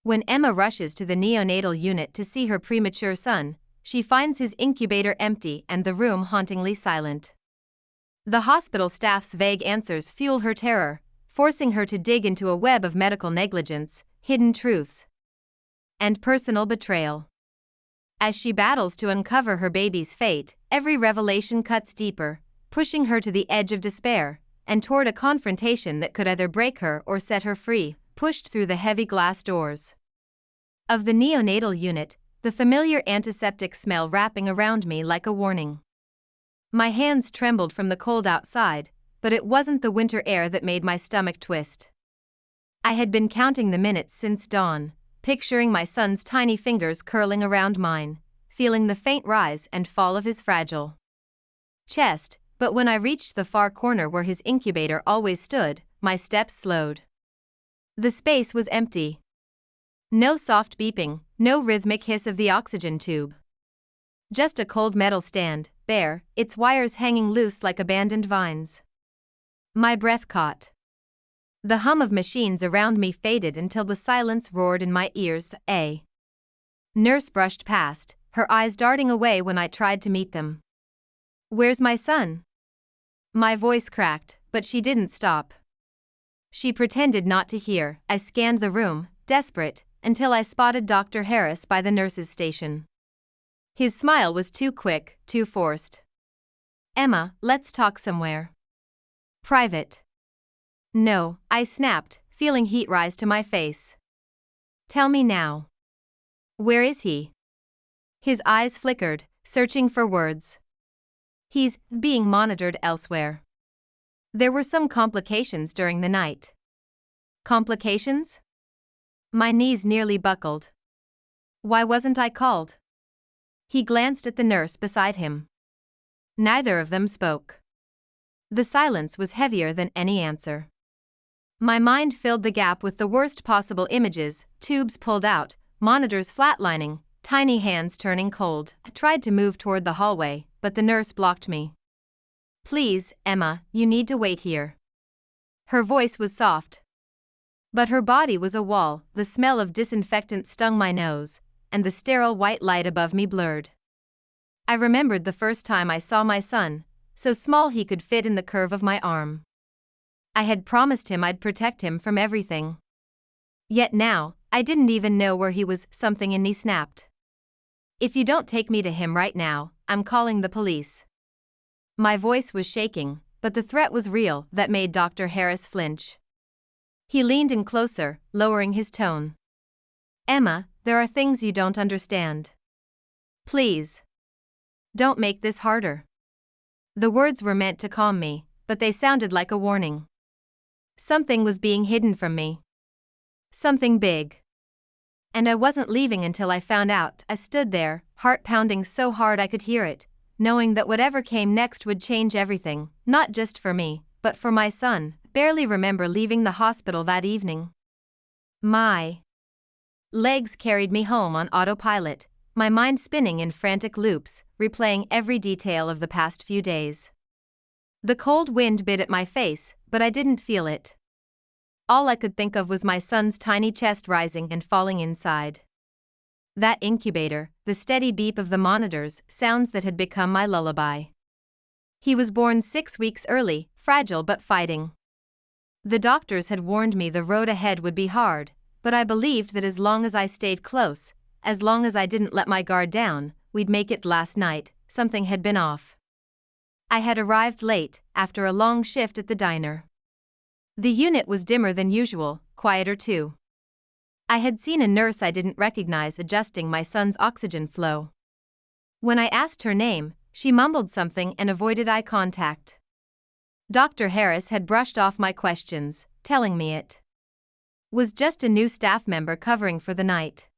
When Emma rushes to the neonatal unit to see her premature son, she finds his incubator empty and the room hauntingly silent. The hospital staff's vague answers fuel her terror, forcing her to dig into a web of medical negligence, hidden truths, and personal betrayal. As she battles to uncover her baby's fate, every revelation cuts deeper, pushing her to the edge of despair, and toward a confrontation that could either break her or set her free, pushed through the heavy glass doors of the neonatal unit, the familiar antiseptic smell wrapping around me like a warning. My hands trembled from the cold outside, but it wasn't the winter air that made my stomach twist. I had been counting the minutes since dawn, picturing my son's tiny fingers curling around mine, feeling the faint rise and fall of his fragile chest, but when I reached the far corner where his incubator always stood, my steps slowed. The space was empty. No soft beeping, no rhythmic hiss of the oxygen tube. Just a cold metal stand, bare, its wires hanging loose like abandoned vines. My breath caught. The hum of machines around me faded until the silence roared in my ears. A nurse brushed past, her eyes darting away when I tried to meet them. "Where's my son?" My voice cracked, but she didn't stop. She pretended not to hear. I scanned the room, desperate, until I spotted Dr. Harris by the nurse's station. His smile was too quick, too forced. "Emma, let's talk somewhere private." "No," I snapped, feeling heat rise to my face. "Tell me now. Where is he?" His eyes flickered, searching for words. "He's being monitored elsewhere. There were some complications during the night." "Complications?" My knees nearly buckled. Why wasn't I called? He glanced at the nurse beside him. Neither of them spoke. The silence was heavier than any answer. My mind filled the gap with the worst possible images: tubes pulled out, monitors flatlining, tiny hands turning cold. I tried to move toward the hallway, but the nurse blocked me. "Please, Emma, you need to wait here." Her voice was soft, but her body was a wall. The smell of disinfectant stung my nose, and the sterile white light above me blurred. I remembered the first time I saw my son, so small he could fit in the curve of my arm. I had promised him I'd protect him from everything. Yet now, I didn't even know where he was. Something in me snapped. "If you don't take me to him right now, I'm calling the police." My voice was shaking, but the threat was real. That made Dr. Harris flinch. He leaned in closer, lowering his tone. "Emma, there are things you don't understand. Please. Don't make this harder." The words were meant to calm me, but they sounded like a warning. Something was being hidden from me. Something big. And I wasn't leaving until I found out. I stood there, heart pounding so hard I could hear it, knowing that whatever came next would change everything, not just for me, but for my son. Barely remember leaving the hospital that evening. My legs carried me home on autopilot, my mind spinning in frantic loops, replaying every detail of the past few days. The cold wind bit at my face, but I didn't feel it. All I could think of was my son's tiny chest rising and falling inside. That incubator, the steady beep of the monitors, sounds that had become my lullaby. He was born 6 weeks early, fragile but fighting. The doctors had warned me the road ahead would be hard, but I believed that as long as I stayed close, as long as I didn't let my guard down, we'd make it. Last night, something had been off. I had arrived late, after a long shift at the diner. The unit was dimmer than usual, quieter too. I had seen a nurse I didn't recognize adjusting my son's oxygen flow. When I asked her name, she mumbled something and avoided eye contact. Dr. Harris had brushed off my questions, telling me it was just a new staff member covering for the night.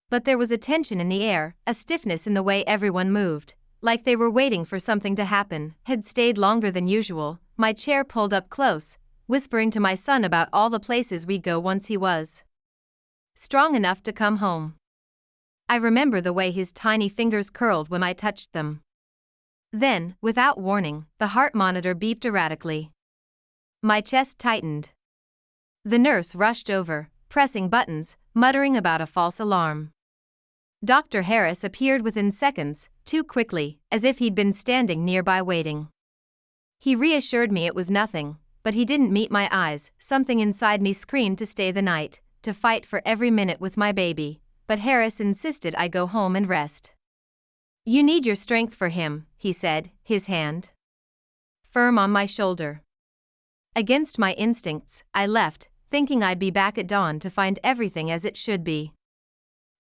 But there was a tension in the air, a stiffness in the way everyone moved, like they were waiting for something to happen. Had stayed longer than usual, my chair pulled up close, whispering to my son about all the places we'd go once he was strong enough to come home. I remember the way his tiny fingers curled when I touched them. Then, without warning, the heart monitor beeped erratically. My chest tightened. The nurse rushed over, pressing buttons, muttering about a false alarm. Dr. Harris appeared within seconds, too quickly, as if he'd been standing nearby waiting. He reassured me it was nothing, but he didn't meet my eyes. Something inside me screamed to stay the night, to fight for every minute with my baby, but Harris insisted I go home and rest. "You need your strength for him," he said, his hand firm on my shoulder. Against my instincts, I left, thinking I'd be back at dawn to find everything as it should be.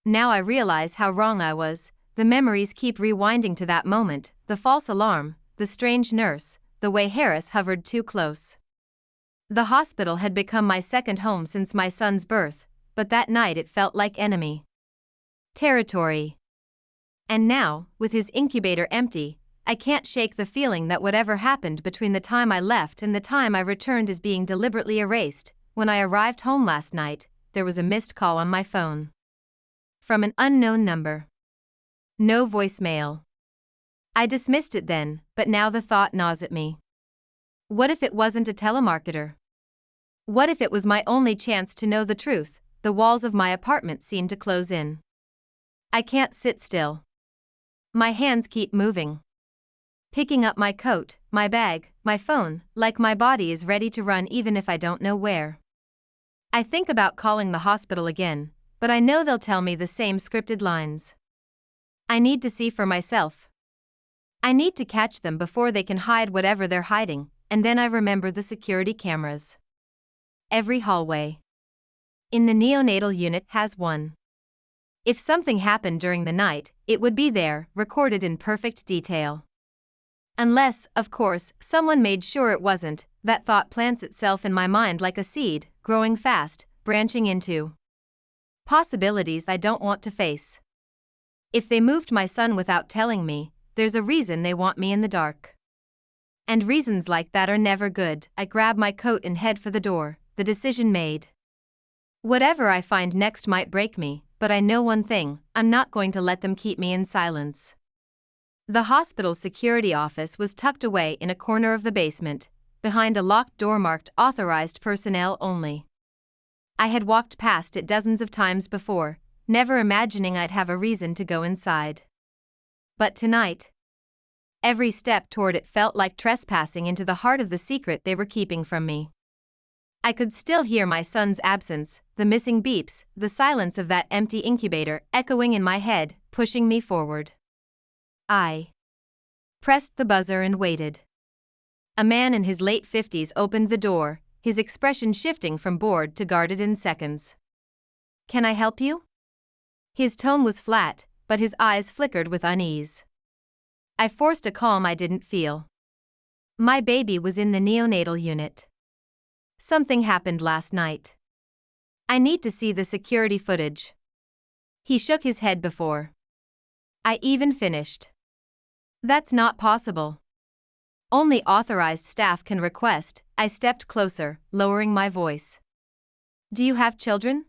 Now I realize how wrong I was. The memories keep rewinding to that moment, the false alarm, the strange nurse, the way Harris hovered too close. The hospital had become my second home since my son's birth, but that night it felt like enemy territory. And now, with his incubator empty, I can't shake the feeling that whatever happened between the time I left and the time I returned is being deliberately erased. When I arrived home last night, there was a missed call on my phone. From an unknown number. No voicemail. I dismissed it then, but now the thought gnaws at me. What if it wasn't a telemarketer? What if it was my only chance to know the truth? The walls of my apartment seem to close in. I can't sit still. My hands keep moving. Picking up my coat, my bag, my phone, like my body is ready to run even if I don't know where. I think about calling the hospital again, but I know they'll tell me the same scripted lines. I need to see for myself. I need to catch them before they can hide whatever they're hiding, and then I remember the security cameras. Every hallway in the neonatal unit has one. If something happened during the night, it would be there, recorded in perfect detail. Unless, of course, someone made sure it wasn't. That thought plants itself in my mind like a seed, growing fast, branching into possibilities I don't want to face. If they moved my son without telling me, there's a reason they want me in the dark. And reasons like that are never good. I grab my coat and head for the door, the decision made. Whatever I find next might break me, but I know one thing: I'm not going to let them keep me in silence. The hospital's security office was tucked away in a corner of the basement, behind a locked door marked "Authorized Personnel Only." I had walked past it dozens of times before, never imagining I'd have a reason to go inside. But tonight, every step toward it felt like trespassing into the heart of the secret they were keeping from me. I could still hear my son's absence, the missing beeps, the silence of that empty incubator echoing in my head, pushing me forward. I pressed the buzzer and waited. A man in his late 50s opened the door, his expression shifting from bored to guarded in seconds. "Can I help you?" His tone was flat, but his eyes flickered with unease. I forced a calm I didn't feel. My baby was in the neonatal unit. Something happened last night. I need to see the security footage. He shook his head before I even finished. "That's not possible. Only authorized staff can request." I stepped closer, lowering my voice. "Do you have children?"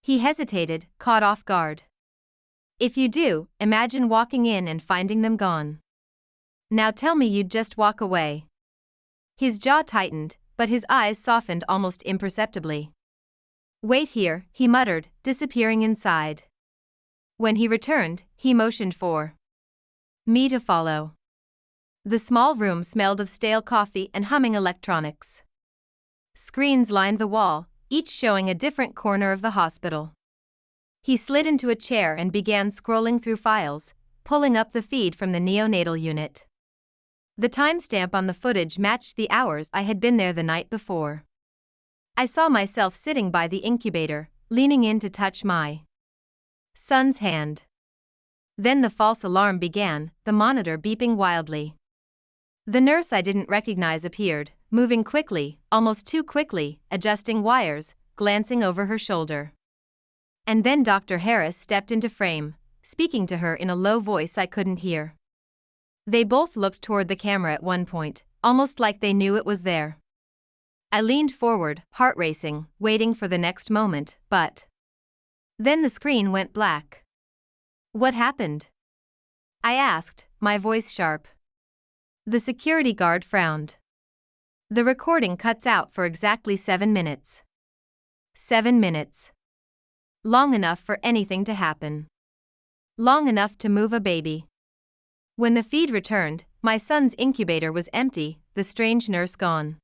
He hesitated, caught off guard. "If you do, imagine walking in and finding them gone. Now tell me you'd just walk away." His jaw tightened, but his eyes softened almost imperceptibly. "Wait here," he muttered, disappearing inside. When he returned, he motioned for me to follow. The small room smelled of stale coffee and humming electronics. Screens lined the wall, each showing a different corner of the hospital. He slid into a chair and began scrolling through files, pulling up the feed from the neonatal unit. The timestamp on the footage matched the hours I had been there the night before. I saw myself sitting by the incubator, leaning in to touch my son's hand. Then the false alarm began, the monitor beeping wildly. The nurse I didn't recognize appeared, moving quickly, almost too quickly, adjusting wires, glancing over her shoulder. And then Dr. Harris stepped into frame, speaking to her in a low voice I couldn't hear. They both looked toward the camera at one point, almost like they knew it was there. I leaned forward, heart racing, waiting for the next moment, but then the screen went black. "What happened?" I asked, my voice sharp. The security guard frowned. "The recording cuts out for exactly 7 minutes. 7 minutes. Long enough for anything to happen. Long enough to move a baby. When the feed returned, my son's incubator was empty, the strange nurse gone.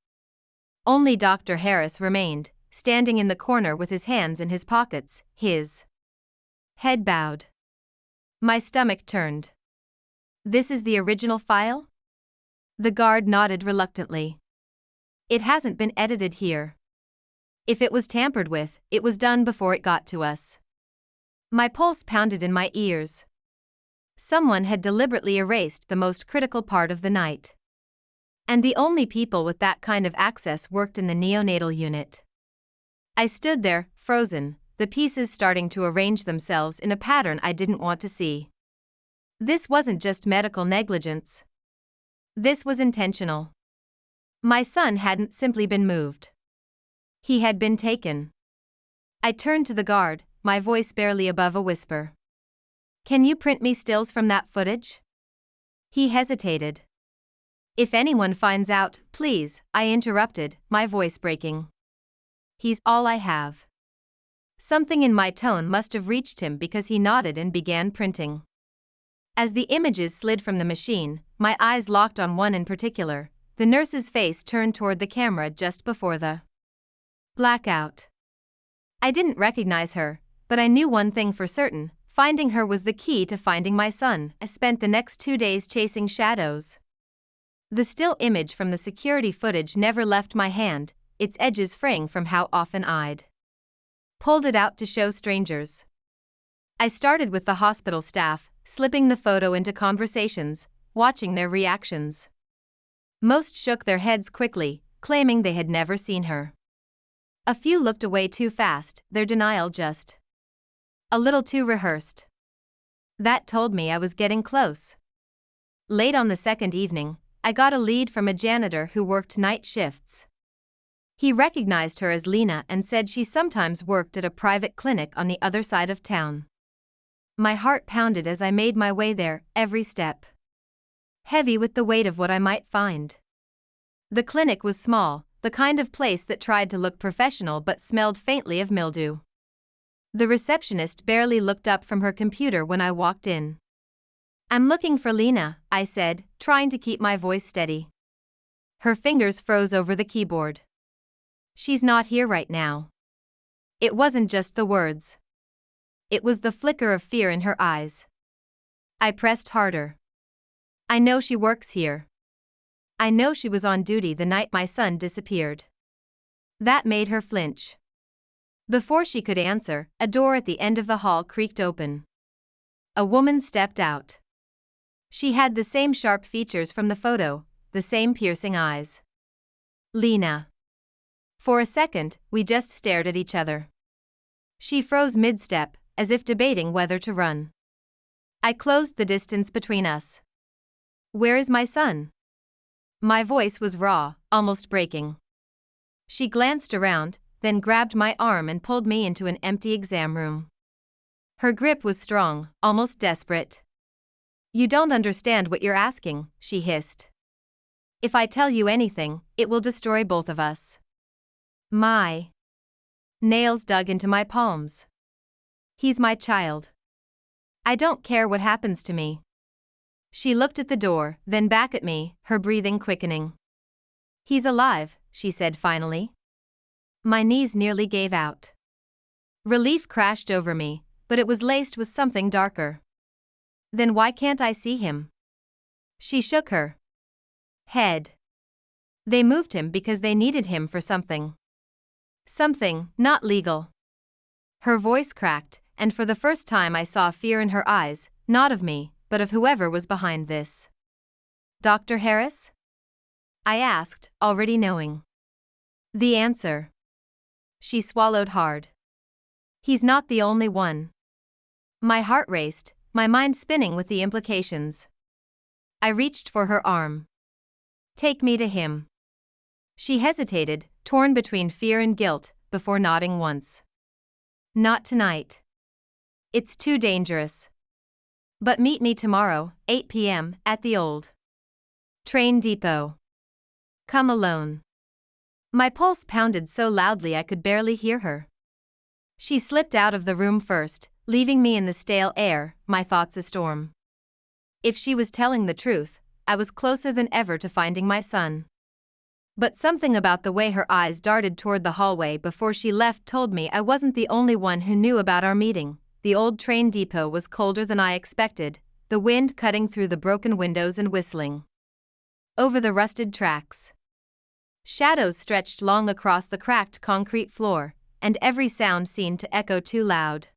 Only Dr. Harris remained, standing in the corner with his hands in his pockets, his head bowed. My stomach turned. This is the original file? The guard nodded reluctantly. It hasn't been edited here. If it was tampered with, it was done before it got to us. My pulse pounded in my ears. Someone had deliberately erased the most critical part of the night. And the only people with that kind of access worked in the neonatal unit. I stood there, frozen, the pieces starting to arrange themselves in a pattern I didn't want to see. This wasn't just medical negligence. This was intentional. My son hadn't simply been moved. He had been taken. I turned to the guard, my voice barely above a whisper. Can you print me stills from that footage? He hesitated. If anyone finds out, please, I interrupted, my voice breaking. He's all I have. Something in my tone must have reached him because he nodded and began printing. As the images slid from the machine, my eyes locked on one in particular, the nurse's face turned toward the camera just before the blackout. I didn't recognize her, but I knew one thing for certain, finding her was the key to finding my son. I spent the next 2 days chasing shadows. The still image from the security footage never left my hand, its edges fraying from how often I'd pulled it out to show strangers. I started with the hospital staff, slipping the photo into conversations, watching their reactions. Most shook their heads quickly, claiming they had never seen her. A few looked away too fast, their denial just a little too rehearsed. That told me I was getting close. Late on the second evening, I got a lead from a janitor who worked night shifts. He recognized her as Lena and said she sometimes worked at a private clinic on the other side of town. My heart pounded as I made my way there, every step heavy with the weight of what I might find. The clinic was small, the kind of place that tried to look professional but smelled faintly of mildew. The receptionist barely looked up from her computer when I walked in. I'm looking for Lena, I said, trying to keep my voice steady. Her fingers froze over the keyboard. She's not here right now. It wasn't just the words. It was the flicker of fear in her eyes. I pressed harder. I know she works here. I know she was on duty the night my son disappeared. That made her flinch. Before she could answer, a door at the end of the hall creaked open. A woman stepped out. She had the same sharp features from the photo, the same piercing eyes. Lena. For a second, we just stared at each other. She froze mid-step, as if debating whether to run. I closed the distance between us. Where is my son? My voice was raw, almost breaking. She glanced around, then grabbed my arm and pulled me into an empty exam room. Her grip was strong, almost desperate. You don't understand what you're asking, she hissed. If I tell you anything, it will destroy both of us. My nails dug into my palms. He's my child. I don't care what happens to me. She looked at the door, then back at me, her breathing quickening. He's alive, she said finally. My knees nearly gave out. Relief crashed over me, but it was laced with something darker. Then why can't I see him? She shook her head. They moved him because they needed him for something. Something not legal. Her voice cracked, and for the first time I saw fear in her eyes, not of me, but of whoever was behind this. Dr. Harris? I asked, already knowing the answer. She swallowed hard. He's not the only one. My heart raced, my mind spinning with the implications. I reached for her arm. Take me to him. She hesitated, torn between fear and guilt, before nodding once. Not tonight. It's too dangerous. But meet me tomorrow, 8 p.m., at the old train depot. Come alone. My pulse pounded so loudly I could barely hear her. She slipped out of the room first, leaving me in the stale air, my thoughts a storm. If she was telling the truth, I was closer than ever to finding my son. But something about the way her eyes darted toward the hallway before she left told me I wasn't the only one who knew about our meeting. The old train depot was colder than I expected, the wind cutting through the broken windows and whistling over the rusted tracks. Shadows stretched long across the cracked concrete floor, and every sound seemed to echo too loud.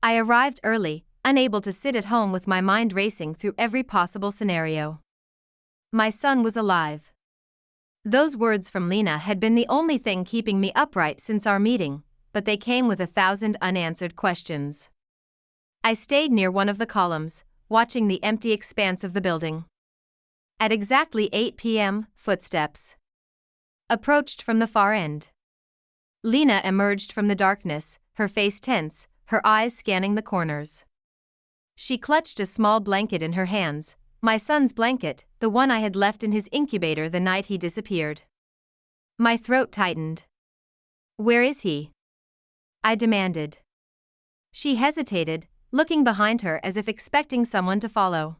I arrived early, unable to sit at home with my mind racing through every possible scenario. My son was alive. Those words from Lena had been the only thing keeping me upright since our meeting, but they came with 1,000 unanswered questions. I stayed near one of the columns, watching the empty expanse of the building. At exactly 8 p.m., footsteps approached from the far end. Lena emerged from the darkness, her face tense, her eyes scanning the corners. She clutched a small blanket in her hands, my son's blanket, the one I had left in his incubator the night he disappeared. My throat tightened. "Where is he?" I demanded. She hesitated, looking behind her as if expecting someone to follow.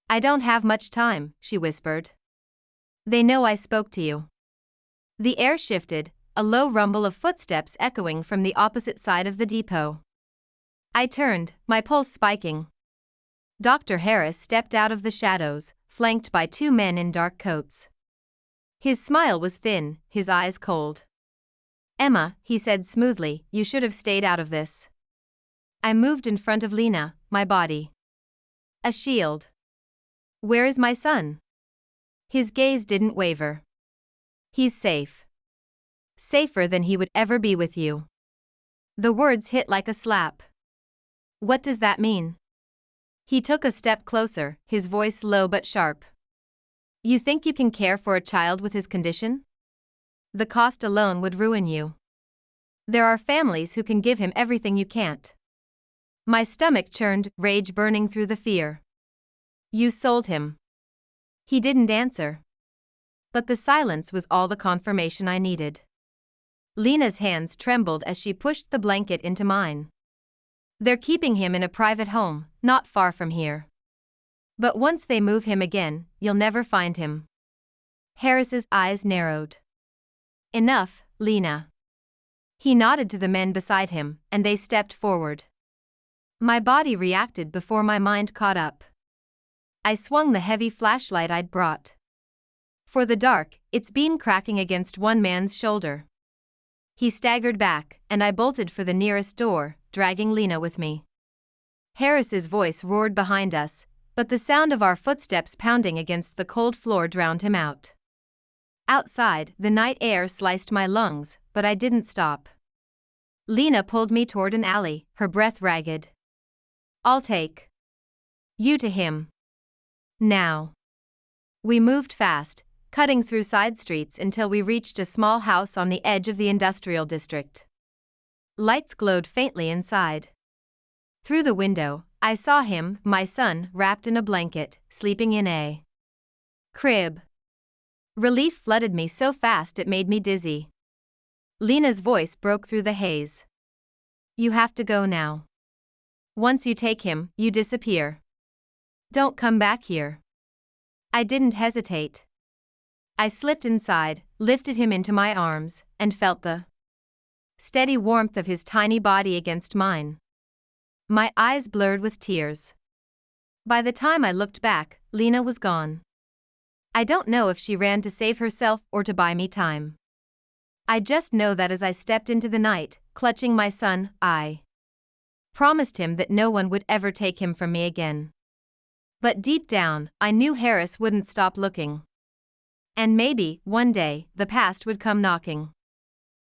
"I don't have much time," she whispered. "They know I spoke to you." The air shifted, a low rumble of footsteps echoing from the opposite side of the depot. I turned, my pulse spiking. Dr. Harris stepped out of the shadows, flanked by 2 men in dark coats. His smile was thin, his eyes cold. "Emma," he said smoothly, "you should have stayed out of this." I moved in front of Lena, my body a shield. "Where is my son?" His gaze didn't waver. "He's safe. Safer than he would ever be with you." The words hit like a slap. "What does that mean?" He took a step closer, his voice low but sharp. "You think you can care for a child with his condition? The cost alone would ruin you. There are families who can give him everything you can't." My stomach churned, rage burning through the fear. "You sold him." He didn't answer. But the silence was all the confirmation I needed. Lena's hands trembled as she pushed the blanket into mine. "They're keeping him in a private home, not far from here. But once they move him again, you'll never find him." Harris's eyes narrowed. "Enough, Lena." He nodded to the men beside him, and they stepped forward. My body reacted before my mind caught up. I swung the heavy flashlight I'd brought. For the dark, its beam cracking against one man's shoulder. He staggered back, and I bolted for the nearest door, dragging Lena with me. Harris's voice roared behind us, but the sound of our footsteps pounding against the cold floor drowned him out. Outside, the night air sliced my lungs, but I didn't stop. Lena pulled me toward an alley, her breath ragged. "I'll take you to him. Now." We moved fast, cutting through side streets until we reached a small house on the edge of the industrial district. Lights glowed faintly inside. Through the window, I saw him, my son, wrapped in a blanket, sleeping in a crib. Relief flooded me so fast it made me dizzy. Lena's voice broke through the haze. "You have to go now. Once you take him, you disappear. Don't come back here." I didn't hesitate. I slipped inside, lifted him into my arms, and felt the steady warmth of his tiny body against mine. My eyes blurred with tears. By the time I looked back, Lena was gone. I don't know if she ran to save herself or to buy me time. I just know that as I stepped into the night, clutching my son, I promised him that no one would ever take him from me again. But deep down, I knew Harris wouldn't stop looking. And maybe, one day, the past would come knocking.